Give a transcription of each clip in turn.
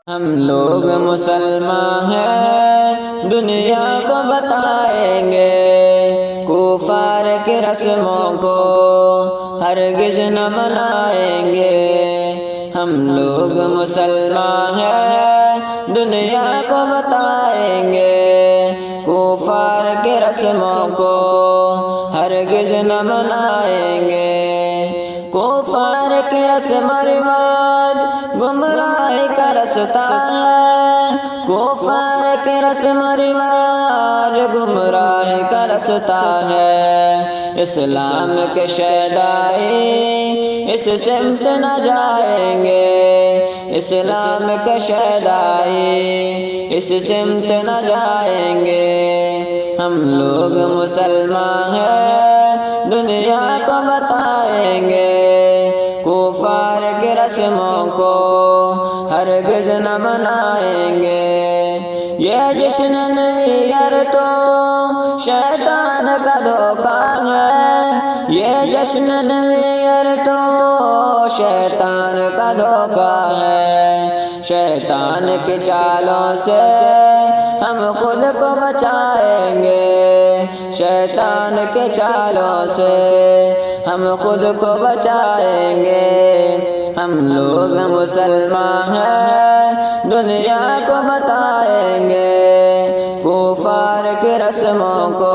ہم لوگ مسلمان ہیں، دنیا کو بتائیں گے کفار کی رسموں کو ہرگز نہ منائیں گے۔ ہم لوگ مسلمان ہیں، دنیا کو بتائیں گے کفار کی رسموں کو ہرگز نہ منائیں گے۔ کفار کی رسم و رواج گمراہی کا رستہ ہے، کفار کی رسم و رواج گمراہی کا رستہ ہے۔ اسلام کے شیدائی اس سمت نہ جائیں گے، اسلام کے شیدائی اس سمت نہ جائیں گے۔ ہم لوگ مسلمان ہیں، دنیا کو بتائیں گے کفار کی رسموں کو ہرگز نہ منائیں گے۔ یہ جشن نیو ایئر تو شیطان کا دھوکہ ہے، یہ جشن نیو ایئر تو شیطان کا دھوکہ ہے۔ شیطان کی چالوں سے ہم خود کو بچائیں گے، شیطان کے چالوں سے ہم خود کو بچائیں گے۔ ہم لوگ مسلمان ہیں، دنیا کو بتائیں گے کفار کی رسموں کو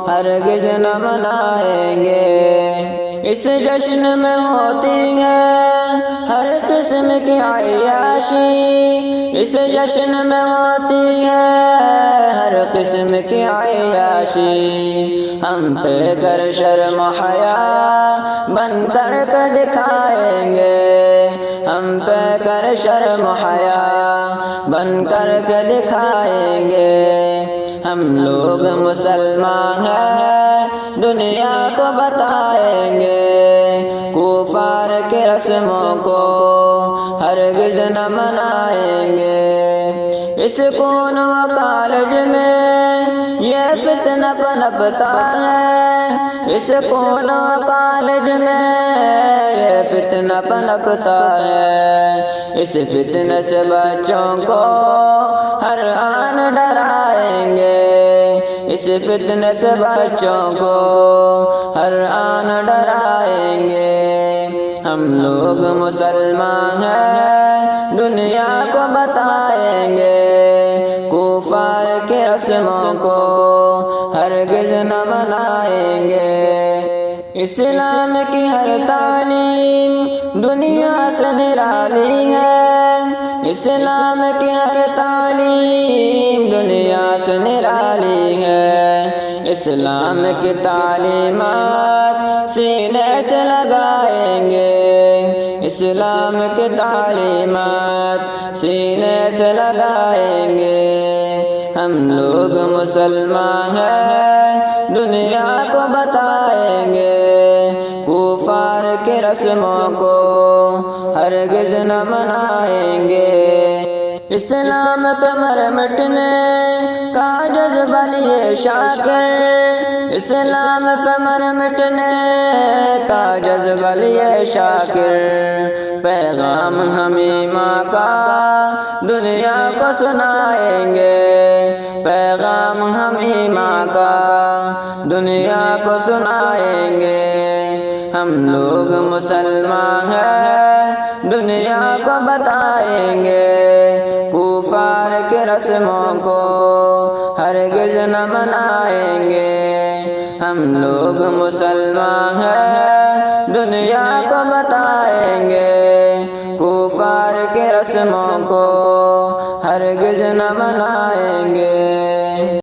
ہرگز نہ منائیں گے۔ اس جشن میں ہوتی ہے ہر قسم کی عیاشی، اس جشن میں ہوتی ہے ہر قسم کی عیاشی۔ ہم پہ کر شرم و حیا بن کر کے دکھائیں گے، ہم پہ کر شرم و حیا بن کر کے دکھائیں گے۔ ہم لوگ مسلمان ہیں، دنیا کو بتائیں گے کفار کی رسموں کو ہرگز نہ منائیں گے۔ اسکول و کالج میں یہ فتنہ پنپتا ہے، اسکول و کالج میں یہ فتنہ پنپتا ہے۔ اس فتنہ سے بچوں کو ہر آن ڈرائیں گے، اس فتنہ سے بچوں کو ہر آن ڈرائیں گے۔ ہم لوگ مسلمان ہیں، دنیا کو بتائیں گے کفار کی رسموں کو ہرگز نہ منائیں گے۔ اسلام کی ہر تعلیم دنیا سے نرالی ہے، اسلام کی ہر تعلیم دنیا سے نرالی ہے۔ اسلام کی تعلیمات سینے سے لگائیں گے، اسلام کی تعلیمات سینے سے لگائیں گے۔ ہم لوگ مسلمان ہیں، دنیا کو بتائیں گے کفار کی رسموں کو ہرگز نہ منائیں گے۔ اسلام پہ مر مٹنے کا جذبہ لیے شاکر، اسلام پہ مر مٹنے کا جذبہ لیے شاکر۔ پیغام حمیمہ کا دنیا کو سنائیں گے، پیغام حمیمہ کا دنیا کو سنائیں گے۔ ہم لوگ مسلمان ہیں، دنیا کو بتائیں گے کفار کی رسموں کو ہرگز نہ منائیں گے۔ ہم لوگ مسلمان ہیں، دنیا کو بتائیں گے کفار کی رسموں کو ہرگز نہ منائیں گے۔